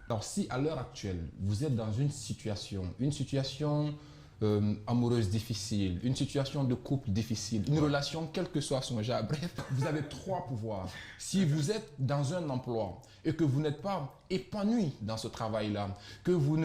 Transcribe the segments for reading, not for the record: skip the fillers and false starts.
Alors si à l'heure actuelle, vous êtes dans une situation amoureuse difficile, une situation de couple difficile, une relation, quel que soit son genre, bref, vous avez trois pouvoirs. Si vous êtes dans un emploi et que vous n'êtes pas épanoui dans ce travail-là, que vous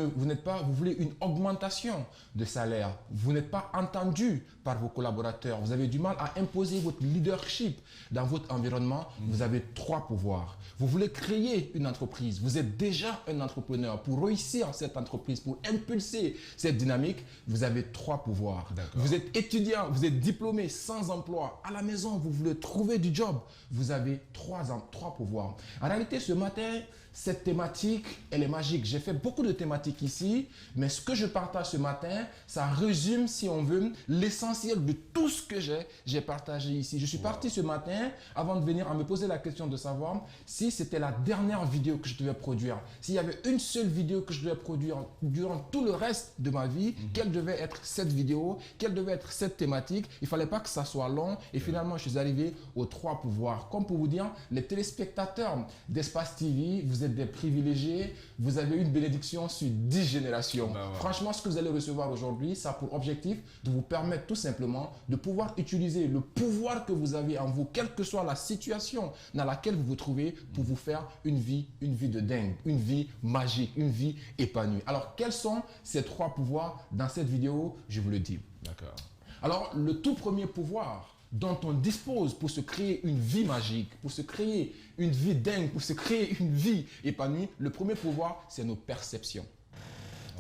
voulez une augmentation de salaire, vous n'êtes pas entendu par vos collaborateurs, vous avez du mal à imposer votre leadership dans votre environnement, vous avez trois pouvoirs. Vous voulez créer une entreprise, vous êtes déjà un entrepreneur. Pour réussir cette entreprise, pour impulser cette dynamique, vous avez trois pouvoirs. Vous êtes étudiant, vous êtes diplômé, sans emploi, à la maison, vous voulez trouver du job, vous avez trois pouvoirs. En réalité, ce matin, cette thématique, elle est magique. J'ai fait beaucoup de thématiques ici, mais ce que je partage ce matin, ça résume, si on veut, l'essentiel de tout ce que j'ai partagé ici. Je suis parti ce matin, avant de venir, à me poser la question de savoir si c'était la dernière vidéo que je devais produire. S'il y avait une seule vidéo que je devais produire durant tout le reste de ma vie, quelle devait être cette vidéo, quelle devait être cette thématique. Il ne fallait pas que ça soit long. Et finalement, je suis arrivé aux trois pouvoirs. Comme pour vous dire, les téléspectateurs d'Espace TV, vous êtes des privilégiés, vous avez une bénédiction sur 10 générations. Franchement, ce que vous allez recevoir aujourd'hui, ça a pour objectif de vous permettre tout simplement de pouvoir utiliser le pouvoir que vous avez en vous, quelle que soit la situation dans laquelle vous vous trouvez, pour vous faire une vie de dingue, une vie magique, une vie épanouie. Alors, quels sont ces trois pouvoirs dans cette vidéo? Je vous le dis. D'accord. Alors, le tout premier pouvoir dont on dispose pour se créer une vie magique, pour se créer une vie dingue, pour se créer une vie épanouie, le premier pouvoir, c'est nos perceptions.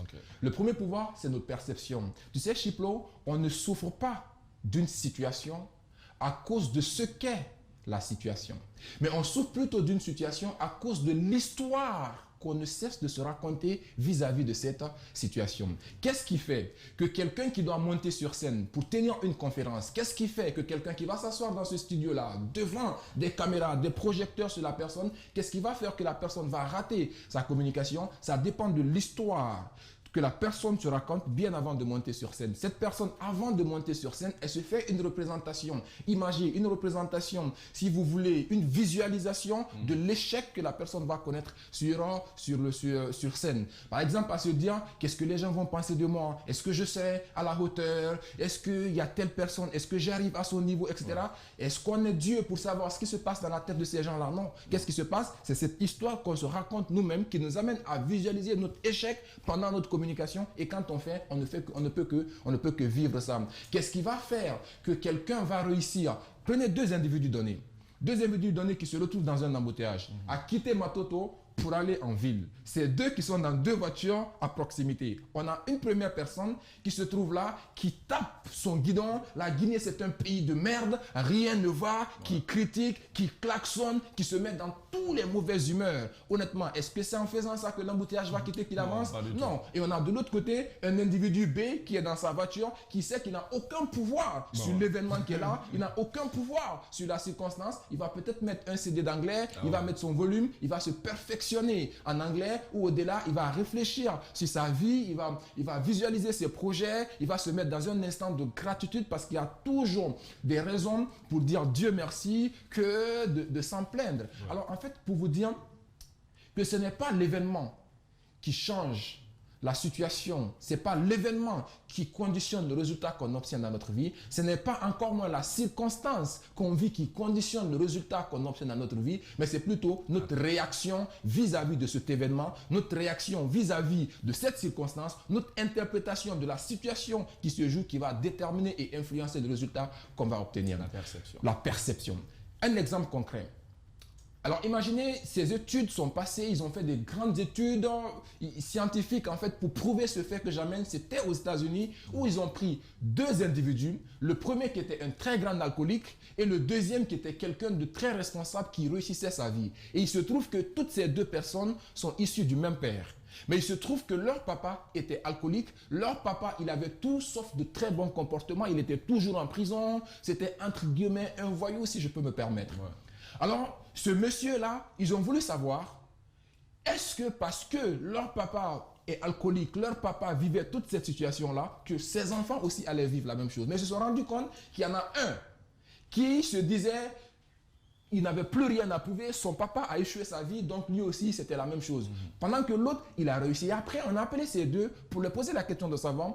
Okay. Le premier pouvoir, c'est notre perception. Tu sais, Chiplo, on ne souffre pas d'une situation à cause de ce qu'est la situation. Mais on souffre plutôt d'une situation à cause de l'histoire qu'on ne cesse de se raconter vis-à-vis de cette situation. Qu'est-ce qui fait que quelqu'un qui doit monter sur scène pour tenir une conférence, qu'est-ce qui fait que quelqu'un qui va s'asseoir dans ce studio-là, devant des caméras, des projecteurs sur la personne, qu'est-ce qui va faire que la personne va rater sa communication? Ça dépend de l'histoire que la personne se raconte bien avant de monter sur scène. Cette personne, avant de monter sur scène, elle se fait une représentation imagée, une représentation, si vous voulez, une visualisation de l'échec que la personne va connaître sur scène. Par exemple, à se dire, qu'est-ce que les gens vont penser de moi? Est-ce que je serai à la hauteur? Est-ce qu'il y a telle personne? Est-ce que j'arrive à son niveau, etc. Est-ce qu'on est Dieu pour savoir ce qui se passe dans la tête de ces gens-là? Non. Qu'est-ce qui se passe? C'est cette histoire qu'on se raconte nous-mêmes qui nous amène à visualiser notre échec pendant notre communication, et quand on fait, on ne peut que vivre ça. Qu'est-ce qui va faire que quelqu'un va réussir? Prenez deux individus donnés qui se retrouvent dans un embouteillage, à quitter Matoto pour aller en ville. C'est deux qui sont dans deux voitures à proximité. On a une première personne qui se trouve là, qui tape son guidon. La Guinée, c'est un pays de merde, rien ne va, qui critique, qui klaxonne, qui se met dans tous les mauvaises humeurs. Honnêtement, est-ce que c'est en faisant ça que l'embouteillage va quitter, qu'il avance? Non. Et on a de l'autre côté un individu B qui est dans sa voiture, qui sait qu'il n'a aucun pouvoir sur l'événement qui est là, il n'a aucun pouvoir sur la circonstance. Il va peut-être mettre un CD d'anglais, il va mettre son volume, il va se perfectionner en anglais, ou au-delà, il va réfléchir sur sa vie, il va visualiser ses projets, il va se mettre dans un instant de gratitude parce qu'il y a toujours des raisons pour dire Dieu merci que de s'en plaindre. Alors en fait, pour vous dire que ce n'est pas l'événement qui change la situation, ce n'est pas l'événement qui conditionne le résultat qu'on obtient dans notre vie, ce n'est pas encore moins la circonstance qu'on vit qui conditionne le résultat qu'on obtient dans notre vie, mais c'est plutôt notre réaction vis-à-vis de cet événement, notre réaction vis-à-vis de cette circonstance, notre interprétation de la situation qui se joue, qui va déterminer et influencer le résultat qu'on va obtenir. La perception. Un exemple concret. Alors imaginez, ces études sont passées, ils ont fait des grandes études scientifiques en fait pour prouver ce fait que j'amène. C'était aux États-Unis où ils ont pris deux individus, le premier qui était un très grand alcoolique et le deuxième qui était quelqu'un de très responsable qui réussissait sa vie. Et il se trouve que toutes ces deux personnes sont issues du même père. Mais il se trouve que leur papa était alcoolique, leur papa il avait tout sauf de très bons comportements, il était toujours en prison, c'était entre guillemets un voyou si je peux me permettre. Alors, ce monsieur-là, ils ont voulu savoir, est-ce que parce que leur papa est alcoolique, leur papa vivait toute cette situation-là, que ses enfants aussi allaient vivre la même chose? Mais ils se sont rendus compte qu'il y en a un qui se disait, il n'avait plus rien à prouver, son papa a échoué sa vie, donc lui aussi c'était la même chose. Pendant que l'autre, il a réussi. Et après, on a appelé ces deux pour leur poser la question de savoir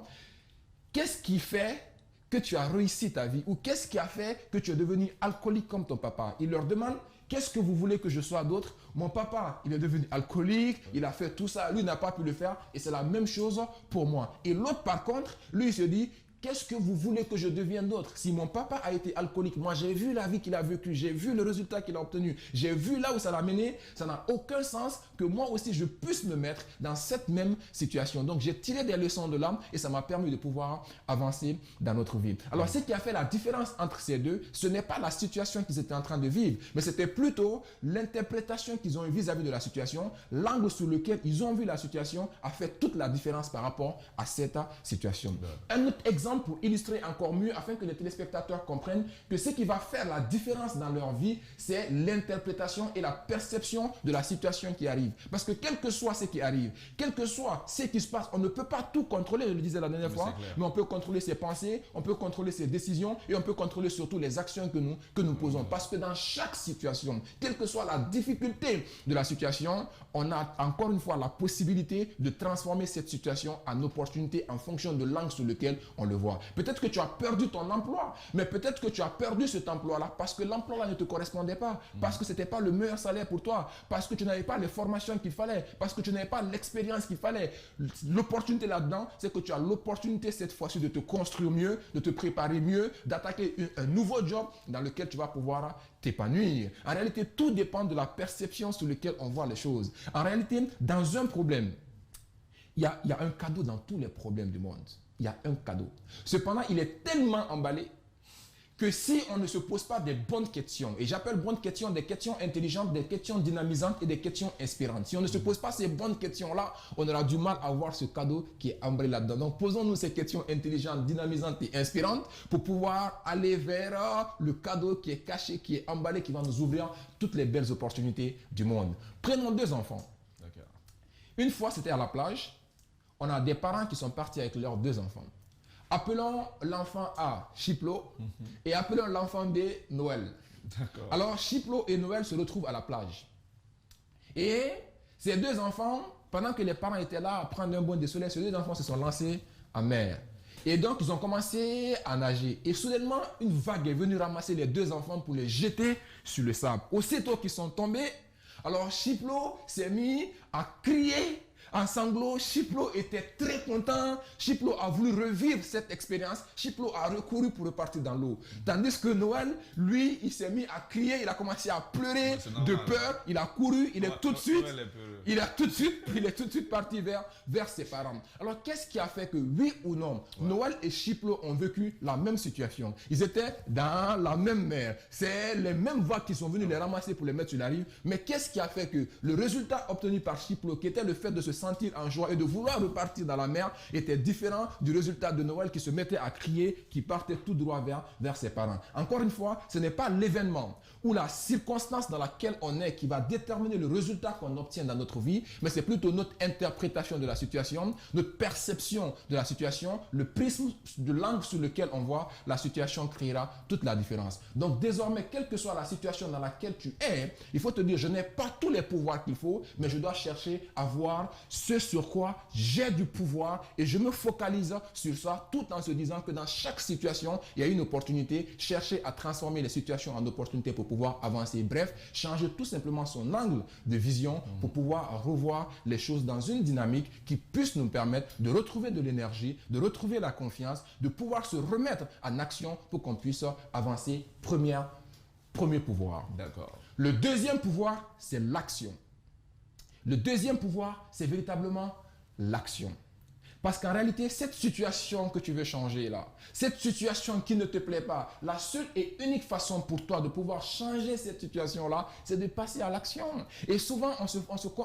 qu'est-ce qui fait que tu as réussi ta vie ou qu'est-ce qui a fait que tu es devenu alcoolique comme ton papa. Il leur demande qu'est-ce que vous voulez que je sois d'autre. Mon papa, il est devenu alcoolique, il a fait tout ça, lui n'a pas pu le faire et c'est la même chose pour moi. Et l'autre par contre, lui il se dit qu'est-ce que vous voulez que je devienne d'autre? Si mon papa a été alcoolique, moi j'ai vu la vie qu'il a vécue, j'ai vu le résultat qu'il a obtenu, j'ai vu là où ça l'a mené, ça n'a aucun sens que moi aussi je puisse me mettre dans cette même situation. Donc j'ai tiré des leçons de là et ça m'a permis de pouvoir avancer dans notre vie. Alors ce qui a fait la différence entre ces deux, ce n'est pas la situation qu'ils étaient en train de vivre, mais c'était plutôt l'interprétation qu'ils ont eue vis-à-vis de la situation, l'angle sur lequel ils ont vu la situation a fait toute la différence par rapport à cette situation. Un autre exemple pour illustrer encore mieux, afin que les téléspectateurs comprennent que ce qui va faire la différence dans leur vie, c'est l'interprétation et la perception de la situation qui arrive. Parce que quel que soit ce qui arrive, quel que soit ce qui se passe, on ne peut pas tout contrôler, je le disais la dernière fois, mais on peut contrôler ses pensées, on peut contrôler ses décisions et on peut contrôler surtout les actions que nous posons. Parce que dans chaque situation, quelle que soit la difficulté de la situation, on a encore une fois la possibilité de transformer cette situation en opportunité en fonction de l'angle sur lequel on le voit. Peut-être que tu as perdu ton emploi, mais peut-être que tu as perdu cet emploi-là parce que l'emploi-là ne te correspondait pas, parce que ce n'était pas le meilleur salaire pour toi, parce que tu n'avais pas les formations qu'il fallait, parce que tu n'avais pas l'expérience qu'il fallait. L'opportunité là-dedans, c'est que tu as l'opportunité cette fois-ci de te construire mieux, de te préparer mieux, d'attaquer un nouveau job dans lequel tu vas pouvoir t'épanouir. En réalité, tout dépend de la perception sur laquelle on voit les choses. En réalité, dans un problème, il y a un cadeau dans tous les problèmes du monde. Il y a un cadeau. Cependant, il est tellement emballé que si on ne se pose pas des bonnes questions, et j'appelle bonnes questions des questions intelligentes, des questions dynamisantes et des questions inspirantes. Si on ne se pose pas ces bonnes questions-là, on aura du mal à voir ce cadeau qui est emballé là-dedans. Donc, posons-nous ces questions intelligentes, dynamisantes et inspirantes pour pouvoir aller vers le cadeau qui est caché, qui est emballé, qui va nous ouvrir toutes les belles opportunités du monde. Prenons deux enfants. Une fois, c'était à la plage. On a des parents qui sont partis avec leurs deux enfants. Appelons l'enfant A, Chiplo, et appelons l'enfant B, Noël. Alors, Chiplo et Noël se retrouvent à la plage. Et ces deux enfants, pendant que les parents étaient là à prendre un bain de soleil, ces deux enfants se sont lancés en mer. Et donc, ils ont commencé à nager. Et soudainement, une vague est venue ramasser les deux enfants pour les jeter sur le sable. Aussitôt qu'ils sont tombés, alors Chiplo s'est mis à crier en sanglots. Chiplo était très content. Chiplo a voulu revivre cette expérience. Chiplo a recouru pour repartir dans l'eau. Tandis que Noël, lui, il s'est mis à crier. Il a commencé à pleurer de peur. Il a couru. Il est tout de suite parti vers ses parents. Alors, qu'est-ce qui a fait que, oui ou non, Noël et Chiplo ont vécu la même situation? Ils étaient dans la même mer. C'est les mêmes vagues qui sont venues les ramasser pour les mettre sur la rive. Mais qu'est-ce qui a fait que le résultat obtenu par Chiplo, qui était le fait de se sentir en joie et de vouloir repartir dans la mer, était différent du résultat de Noël qui se mettait à crier, qui partait tout droit vers ses parents. Encore une fois, ce n'est pas l'événement ou la circonstance dans laquelle on est qui va déterminer le résultat qu'on obtient dans notre vie, mais c'est plutôt notre interprétation de la situation, notre perception de la situation, le prisme de l'angle sur lequel on voit la situation créera toute la différence. Donc désormais, quelle que soit la situation dans laquelle tu es, il faut te dire, je n'ai pas tous les pouvoirs qu'il faut, mais je dois chercher à voir ce sur quoi j'ai du pouvoir et je me focalise sur ça tout en se disant que dans chaque situation, il y a une opportunité. Chercher à transformer les situations en opportunités pour pouvoir avancer. Bref, changer tout simplement son angle de vision pour pouvoir revoir les choses dans une dynamique qui puisse nous permettre de retrouver de l'énergie, de retrouver la confiance, de pouvoir se remettre en action pour qu'on puisse avancer. Premier pouvoir. D'accord. Le deuxième pouvoir, c'est l'action. Le deuxième pouvoir, c'est véritablement l'action. Parce qu'en réalité, cette situation que tu veux changer là, cette situation qui ne te plaît pas, la seule et unique façon pour toi de pouvoir changer cette situation-là, c'est de passer à l'action. Et souvent,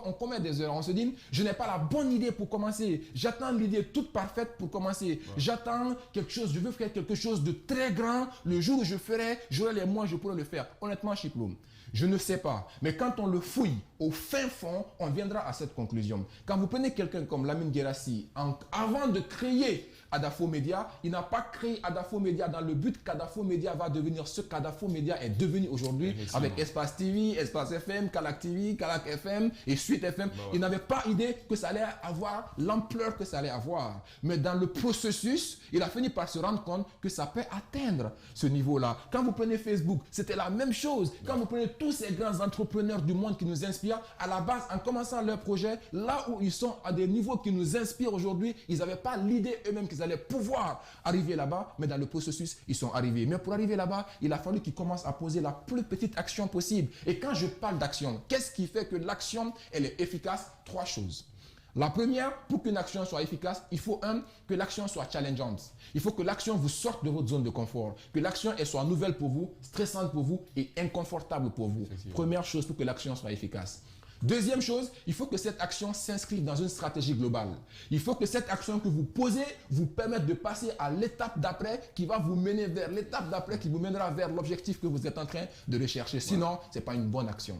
on commet des erreurs. On se dit, je n'ai pas la bonne idée pour commencer. J'attends l'idée toute parfaite pour commencer. Ouais. J'attends quelque chose, je veux faire quelque chose de très grand. Le jour où je ferai, j'aurai les moyens, je pourrai le faire. Honnêtement, Chiplo, Je ne sais pas. Mais quand on le fouille au fin fond, on viendra à cette conclusion. Quand vous prenez quelqu'un comme Lamine Guirassy, avant de créer Adafo Media, il n'a pas créé Adafo Media dans le but qu'Adafo Media va devenir ce qu'Adafo Media est devenu aujourd'hui avec Espace TV, Espace FM, Calac TV, Calac FM et Suite FM. Bah ouais. Il n'avait pas idée que ça allait avoir l'ampleur que ça allait avoir. Mais dans le processus, il a fini par se rendre compte que ça peut atteindre ce niveau-là. Quand vous prenez Facebook, c'était la même chose. Quand vous prenez tous ces grands entrepreneurs du monde qui nous inspirent, à la base, en commençant leur projet, là où ils sont à des niveaux qui nous inspirent aujourd'hui, ils n'avaient pas l'idée eux-mêmes qu'ils allaient pouvoir arriver là-bas, mais dans le processus, ils sont arrivés. Mais pour arriver là-bas, il a fallu qu'ils commencent à poser la plus petite action possible. Et quand je parle d'action, qu'est-ce qui fait que l'action, elle est efficace? 3 choses. La première, pour qu'une action soit efficace, il faut que l'action soit challengeante. Il faut que l'action vous sorte de votre zone de confort, que l'action elle soit nouvelle pour vous, stressante pour vous et inconfortable pour vous. Première chose pour que l'action soit efficace. Deuxième chose, il faut que cette action s'inscrive dans une stratégie globale. Il faut que cette action que vous posez vous permette de passer à l'étape d'après qui va vous mener vers l'étape d'après qui vous mènera vers l'objectif que vous êtes en train de rechercher. Sinon, ce n'est pas une bonne action.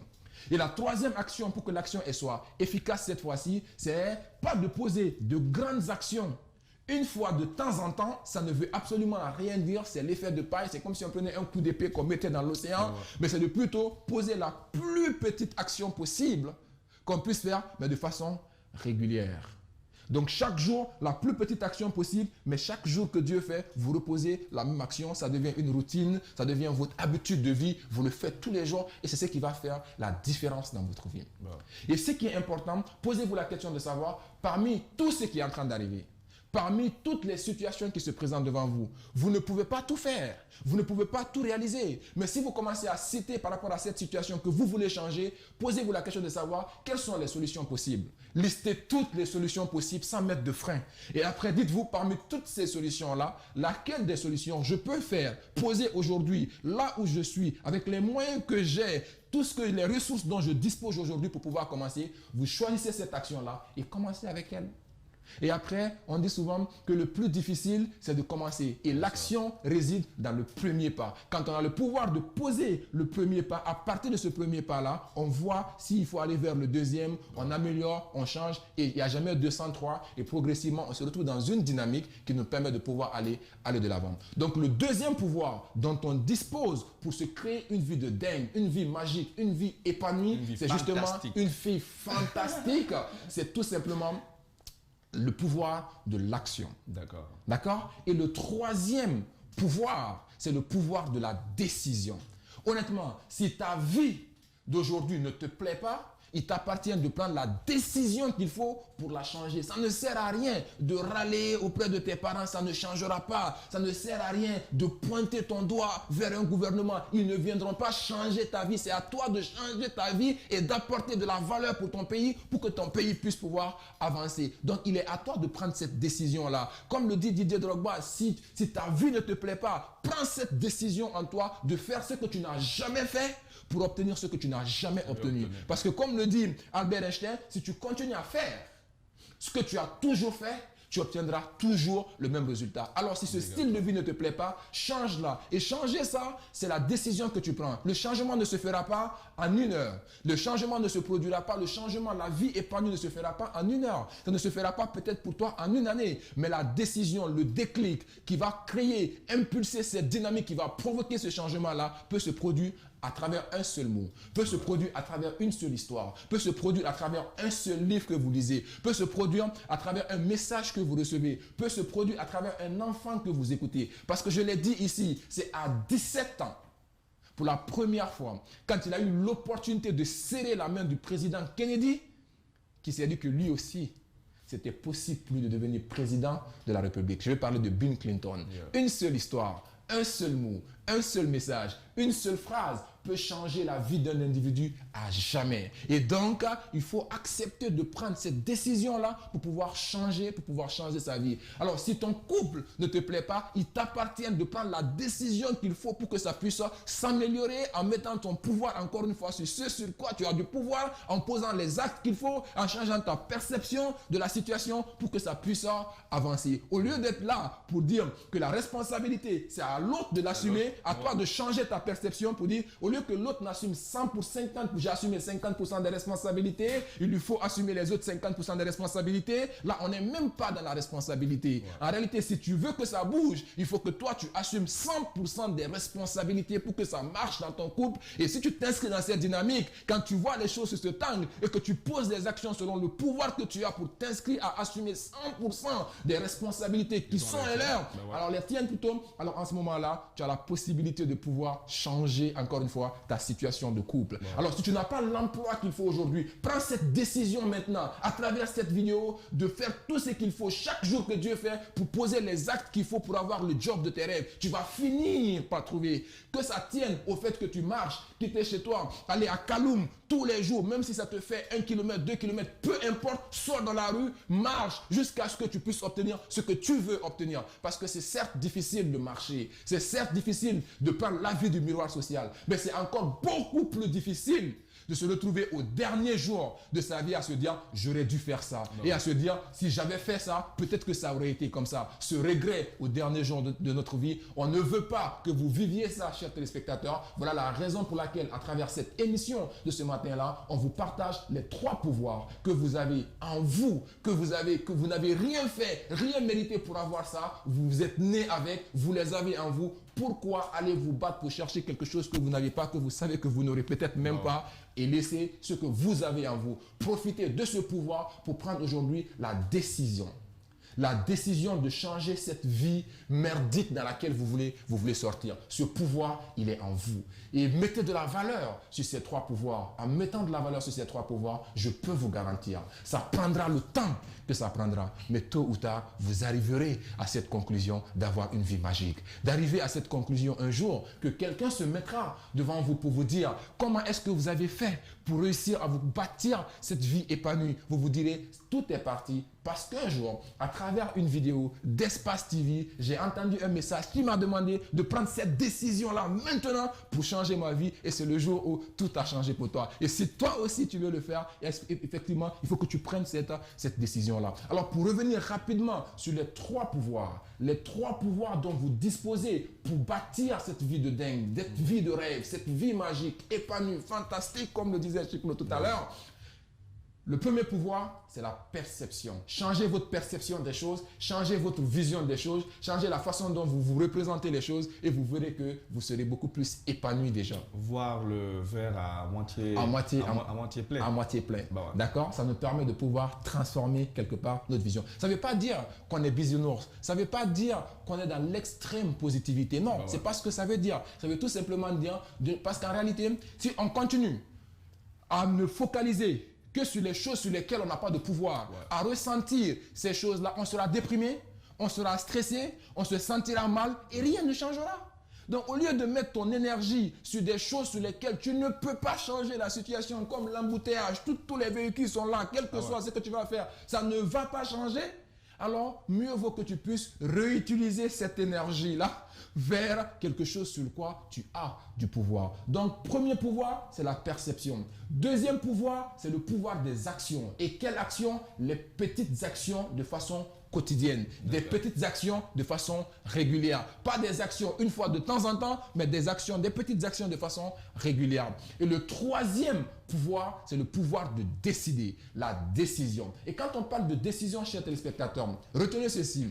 Et la troisième action pour que l'action soit efficace cette fois-ci, c'est pas de poser de grandes actions une fois de temps en temps. Ça ne veut absolument rien dire, c'est l'effet de paille, c'est comme si on prenait un coup d'épée qu'on mettait dans l'océan, mais c'est de plutôt poser la plus petite action possible qu'on puisse faire, mais de façon régulière. Donc chaque jour, la plus petite action possible, mais chaque jour que Dieu fait, vous reposez la même action, ça devient une routine, ça devient votre habitude de vie, vous le faites tous les jours et c'est ce qui va faire la différence dans votre vie. Et ce qui est important, posez-vous la question de savoir, parmi tout ce qui est en train d'arriver, parmi toutes les situations qui se présentent devant vous, vous ne pouvez pas tout faire, vous ne pouvez pas tout réaliser. Mais si vous commencez à citer par rapport à cette situation que vous voulez changer, posez-vous la question de savoir quelles sont les solutions possibles. Listez toutes les solutions possibles sans mettre de frein. Et après, dites-vous, parmi toutes ces solutions-là, laquelle des solutions je peux faire, poser aujourd'hui, là où je suis, avec les moyens que j'ai, les ressources dont je dispose aujourd'hui pour pouvoir commencer. Vous choisissez cette action-là et commencez avec elle. Et après, on dit souvent que le plus difficile, c'est de commencer. Et l'action réside dans le premier pas. Quand on a le pouvoir de poser le premier pas, à partir de ce premier pas-là, on voit s'il faut aller vers le deuxième, on améliore, on change, et il n'y a jamais 203. Et progressivement, on se retrouve dans une dynamique qui nous permet de pouvoir aller de l'avant. Donc, le deuxième pouvoir dont on dispose pour se créer une vie de dingue, une vie magique, une vie épanouie, c'est justement une vie fantastique. C'est tout simplement le pouvoir de l'action. D'accord. D'accord? Et le troisième pouvoir, c'est le pouvoir de la décision. Honnêtement, si ta vie d'aujourd'hui ne te plaît pas, il t'appartient de prendre la décision qu'il faut pour la changer. Ça ne sert à rien de râler auprès de tes parents, ça ne changera pas. Ça ne sert à rien de pointer ton doigt vers un gouvernement. Ils ne viendront pas changer ta vie. C'est à toi de changer ta vie et d'apporter de la valeur pour ton pays pour que ton pays puisse pouvoir avancer. Donc, il est à toi de prendre cette décision-là. Comme le dit Didier Drogba, si ta vie ne te plaît pas, prends cette décision en toi de faire ce que tu n'as jamais fait pour obtenir ce que tu n'as jamais obtenu. Parce que comme le dit Albert Einstein, si tu continues à faire ce que tu as toujours fait, tu obtiendras toujours le même résultat. Alors si ce style de vie ne te plaît pas, change-la. Et changer ça, c'est la décision que tu prends. Le changement ne se fera pas en 1 heure. Le changement ne se produira pas. Le changement, la vie épanouie ne se fera pas en 1 heure. Ça ne se fera pas peut-être pour toi en 1 année. Mais la décision, le déclic qui va créer, impulser cette dynamique qui va provoquer ce changement-là peut se produire à travers un seul mot, peut se produire à travers une seule histoire, peut se produire à travers un seul livre que vous lisez, peut se produire à travers un message que vous recevez, peut se produire à travers un enfant que vous écoutez. Parce que je l'ai dit ici, c'est à 17 ans, pour la première fois, quand il a eu l'opportunité de serrer la main du président Kennedy, qui s'est dit que lui aussi, c'était possible pour lui de devenir président de la République. Je vais parler de Bill Clinton. Une seule histoire, un seul mot, un seul message, une seule phrase peut changer la vie d'un individu à jamais. Et donc, il faut accepter de prendre cette décision-là pour pouvoir changer sa vie. Alors, si ton couple ne te plaît pas, il t'appartient de prendre la décision qu'il faut pour que ça puisse s'améliorer en mettant ton pouvoir encore une fois sur ce sur quoi tu as du pouvoir, en posant les actes qu'il faut, en changeant ta perception de la situation pour que ça puisse avancer. Au lieu d'être là pour dire que la responsabilité, c'est à l'autre de l'assumer, à toi de changer ta perception pour dire, au lieu que l'autre n'assume 100 pour 50, j'ai assumé 50% des responsabilités, il lui faut assumer les autres 50% des responsabilités. Là, on n'est même pas dans la responsabilité. En réalité, si tu veux que ça bouge, il faut que toi, tu assumes 100% des responsabilités pour que ça marche dans ton couple. Et si tu t'inscris dans cette dynamique, quand tu vois les choses sur cet angle et que tu poses des actions selon le pouvoir que tu as pour t'inscrire à assumer 100% des responsabilités qui sont les leurs, alors les tiennes plutôt, alors en ce moment-là, tu as la possibilité de pouvoir changer encore une fois ta situation de couple. Alors si tu n'as pas l'emploi qu'il faut aujourd'hui, prends cette décision maintenant à travers cette vidéo de faire tout ce qu'il faut chaque jour que Dieu fait pour poser les actes qu'il faut pour avoir le job de tes rêves. Tu vas finir par trouver. Que ça tienne au fait que tu marches, quitter chez toi, aller à Kaloum tous les jours, même si ça te fait 1 km, 2 km, peu importe, sors dans la rue, marche jusqu'à ce que tu puisses obtenir ce que tu veux obtenir. Parce que c'est certes difficile de marcher, c'est certes difficile de prendre l'avis du miroir social, mais c'est encore beaucoup plus difficile de se retrouver au dernier jour de sa vie à se dire j'aurais dû faire ça et à se dire si j'avais fait ça peut-être que ça aurait été comme ça. Ce regret au dernier jour de notre vie, on ne veut pas que vous viviez ça, chers téléspectateurs. Voilà la raison pour laquelle à travers cette émission de ce matin-là, on vous partage les 3 pouvoirs que vous avez en vous, que vous n'avez rien fait, rien mérité pour avoir ça. Vous êtes né avec, vous les avez en vous. Pourquoi allez-vous battre pour chercher quelque chose que vous n'avez pas, que vous savez que vous n'aurez peut-être même pas, et laissez ce que vous avez en vous. Profitez de ce pouvoir pour prendre aujourd'hui la décision. La décision de changer cette vie merdique dans laquelle vous voulez sortir. Ce pouvoir, il est en vous. Et mettez de la valeur sur ces 3 pouvoirs. En mettant de la valeur sur ces 3 pouvoirs, je peux vous garantir, ça prendra le temps que ça prendra. Mais tôt ou tard, vous arriverez à cette conclusion d'avoir une vie magique. D'arriver à cette conclusion un jour que quelqu'un se mettra devant vous pour vous dire comment est-ce que vous avez fait pour réussir à vous bâtir cette vie épanouie. Vous vous direz, tout est parti parce qu'un jour, à travers une vidéo d'Espace TV, j'ai entendu un message qui m'a demandé de prendre cette décision-là maintenant pour changer ma vie. Et c'est le jour où tout a changé pour toi. Et si toi aussi tu veux le faire, effectivement, il faut que tu prennes cette décision-là. Alors pour revenir rapidement sur les 3 pouvoirs dont vous disposez pour bâtir cette vie de dingue, cette vie de rêve, cette vie magique, épanouie, fantastique, comme le disait Chiclo tout à l'heure. Le premier pouvoir, c'est la perception. Changez votre perception des choses, changez votre vision des choses, changez la façon dont vous vous représentez les choses et vous verrez que vous serez beaucoup plus épanoui déjà. Voir le verre à moitié plein. À moitié plein. Bah ouais. D'accord? Ça nous permet de pouvoir transformer quelque part notre vision. Ça ne veut pas dire qu'on est bisounours. Ça ne veut pas dire qu'on est dans l'extrême positivité. Non, bah ouais. C'est pas ce que ça veut dire. Ça veut tout simplement dire, parce qu'en réalité, si on continue à ne focaliser que sur les choses sur lesquelles on n'a pas de pouvoir, à ressentir ces choses-là, on sera déprimé, on sera stressé, on se sentira mal et rien ne changera. Donc, au lieu de mettre ton énergie sur des choses sur lesquelles tu ne peux pas changer la situation, comme l'embouteillage, tous les véhicules sont là, quel que soit ce que tu vas faire, ça ne va pas changer. Alors, mieux vaut que tu puisses réutiliser cette énergie-là vers quelque chose sur le quoi tu as du pouvoir. Donc, premier pouvoir, c'est la perception. Deuxième pouvoir, c'est le pouvoir des actions. Et quelles actions? Les petites actions de façon quotidienne. Des petites actions de façon régulière. Pas des actions une fois de temps en temps, mais des petites actions de façon régulière. Et le troisième pouvoir, c'est le pouvoir de décider. La décision. Et quand on parle de décision, chers téléspectateurs, retenez ceci.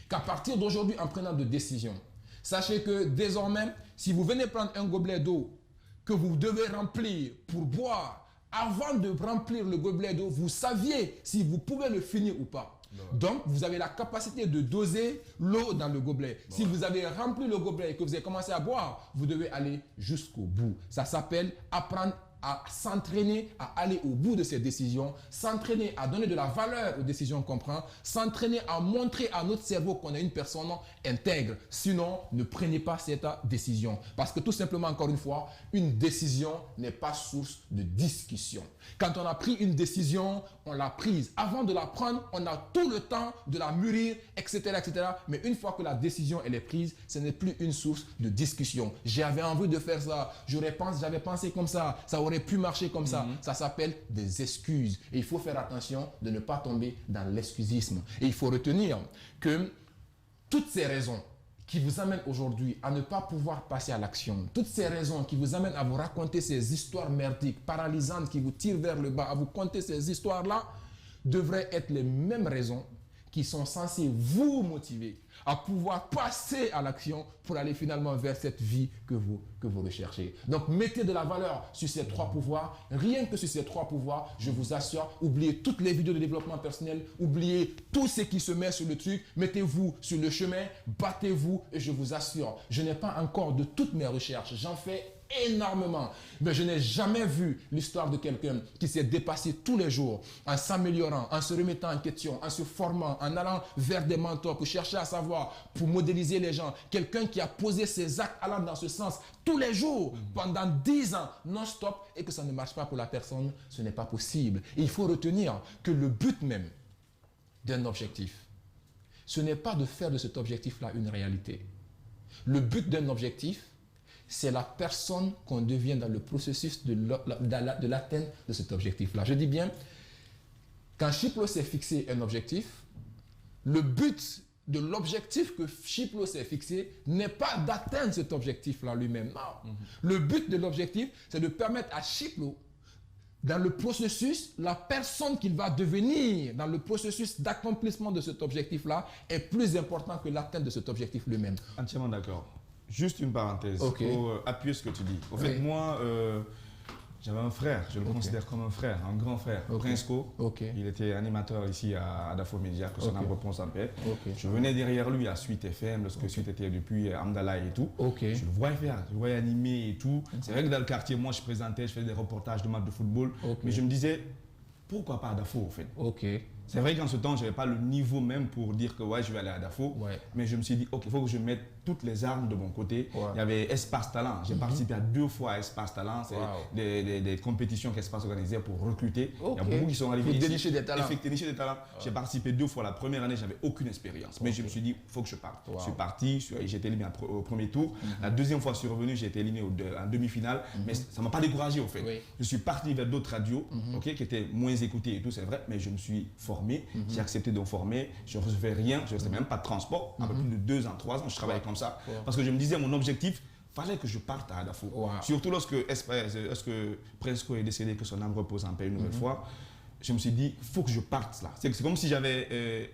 Qu'à partir d'aujourd'hui, en prenant de décisions, sachez que désormais, si vous venez prendre un gobelet d'eau que vous devez remplir pour boire, avant de remplir le gobelet d'eau, vous saviez si vous pouvez le finir ou pas. Donc, vous avez la capacité de doser l'eau dans le gobelet. Si vous avez rempli le gobelet et que vous avez commencé à boire, vous devez aller jusqu'au bout. Ça s'appelle apprendre à s'entraîner à aller au bout de ses décisions, s'entraîner à donner de la valeur aux décisions qu'on prend, s'entraîner à montrer à notre cerveau qu'on est une personne intègre. Sinon, ne prenez pas cette décision. Parce que tout simplement, encore une fois, une décision n'est pas source de discussion. Quand on a pris une décision, on l'a prise. Avant de la prendre, on a tout le temps de la mûrir, etc., etc. Mais une fois que la décision elle est prise, ce n'est plus une source de discussion. J'avais envie de faire ça, j'avais pensé comme ça aurait pu marcher comme ça. Ça s'appelle des excuses. Et il faut faire attention de ne pas tomber dans l'excusisme. Et il faut retenir que toutes ces raisons qui vous amènent aujourd'hui à ne pas pouvoir passer à l'action, toutes ces raisons qui vous amènent à vous raconter ces histoires merdiques, paralysantes, qui vous tirent vers le bas, à vous conter ces histoires-là, devraient être les mêmes raisons qui sont censées vous motiver à pouvoir passer à l'action pour aller finalement vers cette vie que vous recherchez. Donc, mettez de la valeur sur ces 3 pouvoirs. Rien que sur ces 3 pouvoirs, je vous assure, oubliez toutes les vidéos de développement personnel, oubliez tout ce qui se met sur le truc, mettez-vous sur le chemin, battez-vous et je vous assure, je n'ai pas encore de toutes mes recherches, j'en fais énormément, mais je n'ai jamais vu l'histoire de quelqu'un qui s'est dépassé tous les jours en s'améliorant, en se remettant en question, en se formant, en allant vers des mentors pour chercher à savoir, pour modéliser les gens. Quelqu'un qui a posé ses actes allant dans ce sens tous les jours pendant 10 ans non-stop et que ça ne marche pas pour la personne, ce n'est pas possible. Et il faut retenir que le but même d'un objectif, ce n'est pas de faire de cet objectif-là une réalité. Le but d'un objectif, c'est la personne qu'on devient dans le processus de l'atteinte de cet objectif-là. Je dis bien, quand Chiplo s'est fixé un objectif, le but de l'objectif que Chiplo s'est fixé n'est pas d'atteindre cet objectif-là lui-même. Non. Le but de l'objectif, c'est de permettre à Chiplo, dans le processus, la personne qu'il va devenir dans le processus d'accomplissement de cet objectif-là est plus important que l'atteinte de cet objectif lui-même. Entièrement d'accord. Juste une parenthèse pour appuyer ce que tu dis. En fait, moi, j'avais un frère, je le considère comme un frère, un grand frère, Prinsco. Il était animateur ici à Adafo Media, que son âme repose en paix. Je venais derrière lui à Suite FM, lorsque Suite était depuis Amdala et tout. Je le voyais faire, je le voyais animer et tout. C'est vrai que dans le quartier, moi, je présentais, je faisais des reportages de matchs de football. Mais je me disais, pourquoi pas Adafo, en fait C'est vrai qu'en ce temps, je n'avais pas le niveau même pour dire que je vais aller à Adafo. Mais je me suis dit, il faut que je mette toutes les armes de mon côté. Il y avait Espace Talent. J'ai participé à 2 fois à Espace Talent. C'est des compétitions qu'Espace organisait pour recruter. Il y a beaucoup qui sont arrivés ici. Dénicher des talents. Dénicher des talents. J'ai participé 2 fois. La première année, je n'avais aucune expérience. Mais je me suis dit, il faut que je parte. Je suis parti, j'ai été éliminé au premier tour. La deuxième fois, je suis revenu, j'ai été éliminé en demi-finale. Mais ça ne m'a pas découragé, au fait. Je suis parti vers d'autres radios qui étaient moins écoutées et tout, c'est vrai. Mais je me suis formé. J'ai accepté de me former. Je ne recevais rien. Je ne recevais même pas de transport. Un peu plus de 2 ans, 3 ans, je travaillais comme ça. Parce que je me disais, mon objectif, fallait que je parte à Adafo. Surtout lorsque Presco est décédé, que son âme repose en paix une nouvelle fois. Je me suis dit, il faut que je parte là. C'est comme si j'avais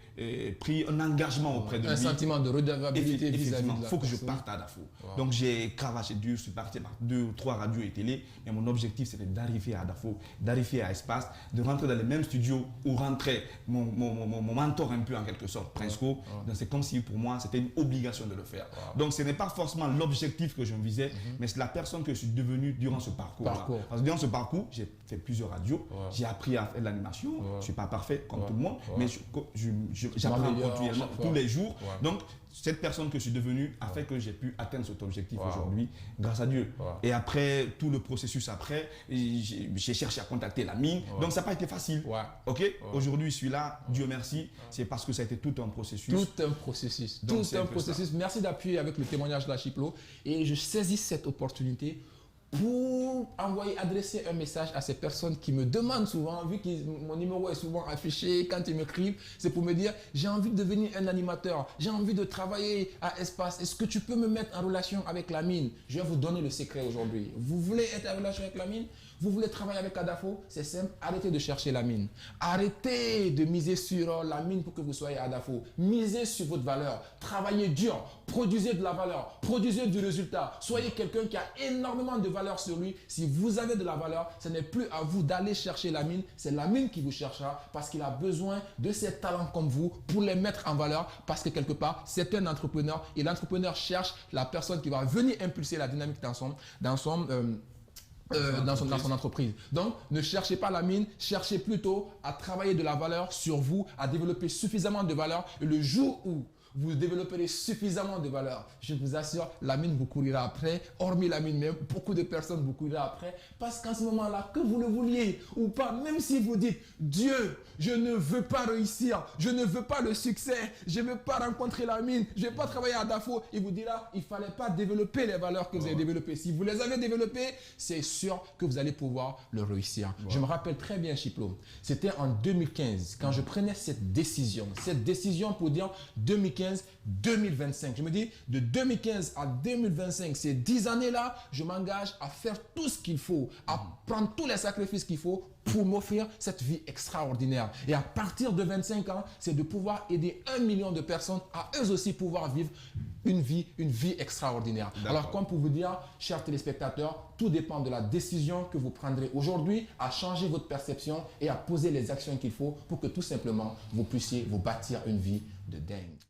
pris un engagement auprès de lui. Un sentiment de redevabilité vis-à-vis de la il faut que je parte à Adafo. Donc j'ai cravaché dur, je suis parti par 2 ou 3 radios et télé. Mais mon objectif, c'était d'arriver à Adafo, d'arriver à Espace, de rentrer dans les mêmes studios où rentrait mon mentor un peu en quelque sorte, Presco. Donc c'est comme si pour moi, c'était une obligation de le faire. Donc ce n'est pas forcément l'objectif que je me visais, mais c'est la personne que je suis devenu durant ce parcours-là. Parce que durant ce parcours, j'ai fait plusieurs radios, j'ai appris à faire de l'animation. Je ne suis pas parfait comme tout le monde, mais j'apprends continuellement tous les jours. Donc, cette personne que je suis devenu a fait que j'ai pu atteindre cet objectif aujourd'hui, grâce à Dieu. Et après, tout le processus après, j'ai cherché à contacter la mine. Donc, ça n'a pas été facile. Aujourd'hui, je suis là, Dieu merci. C'est parce que ça a été tout un processus. Tout un processus. Donc, tout un processus. Merci d'appuyer avec le témoignage de la Chiplo. Et je saisis cette opportunité pour adresser un message à ces personnes qui me demandent souvent, vu que mon numéro est souvent affiché, quand ils m'écrivent, c'est pour me dire, j'ai envie de devenir un animateur, j'ai envie de travailler à Espace, est-ce que tu peux me mettre en relation avec la mine? Je vais vous donner le secret aujourd'hui. Vous voulez être en relation avec la mine? Vous voulez travailler avec Adafo? C'est simple, arrêtez de chercher la mine. Arrêtez de miser sur la mine pour que vous soyez à Adafo. Misez sur votre valeur. Travaillez dur. Produisez de la valeur. Produisez du résultat. Soyez quelqu'un qui a énormément de valeur sur lui. Si vous avez de la valeur, ce n'est plus à vous d'aller chercher la mine. C'est la mine qui vous cherchera parce qu'il a besoin de ces talents comme vous pour les mettre en valeur parce que quelque part, c'est un entrepreneur et l'entrepreneur cherche la personne qui va venir impulser la dynamique dans son entreprise. Donc, ne cherchez pas la mine, cherchez plutôt à travailler de la valeur sur vous, à développer suffisamment de valeur. Et le jour où vous développerez suffisamment de valeur, je vous assure, la mine vous courira après. Hormis la mine même, beaucoup de personnes vous courront après. Parce qu'en ce moment-là, que vous le vouliez ou pas, même si vous dites, Dieu, je ne veux pas réussir, je ne veux pas le succès, je ne veux pas rencontrer la mine, je ne vais pas travailler à Adafo, il vous dira, il ne fallait pas développer les valeurs que vous avez développées. Si vous les avez développées, c'est sûr que vous allez pouvoir le réussir. Je me rappelle très bien, Chiplo, c'était en 2015, quand je prenais cette décision pour dire 2015, 2015-2025. Je me dis, de 2015 à 2025, ces 10 années-là, je m'engage à faire tout ce qu'il faut, à prendre tous les sacrifices qu'il faut pour m'offrir cette vie extraordinaire. Et à partir de 25 ans, c'est de pouvoir aider 1 million de personnes à eux aussi pouvoir vivre une vie extraordinaire. Alors, comme pour vous dire, chers téléspectateurs, tout dépend de la décision que vous prendrez aujourd'hui à changer votre perception et à poser les actions qu'il faut pour que tout simplement vous puissiez vous bâtir une vie de dingue.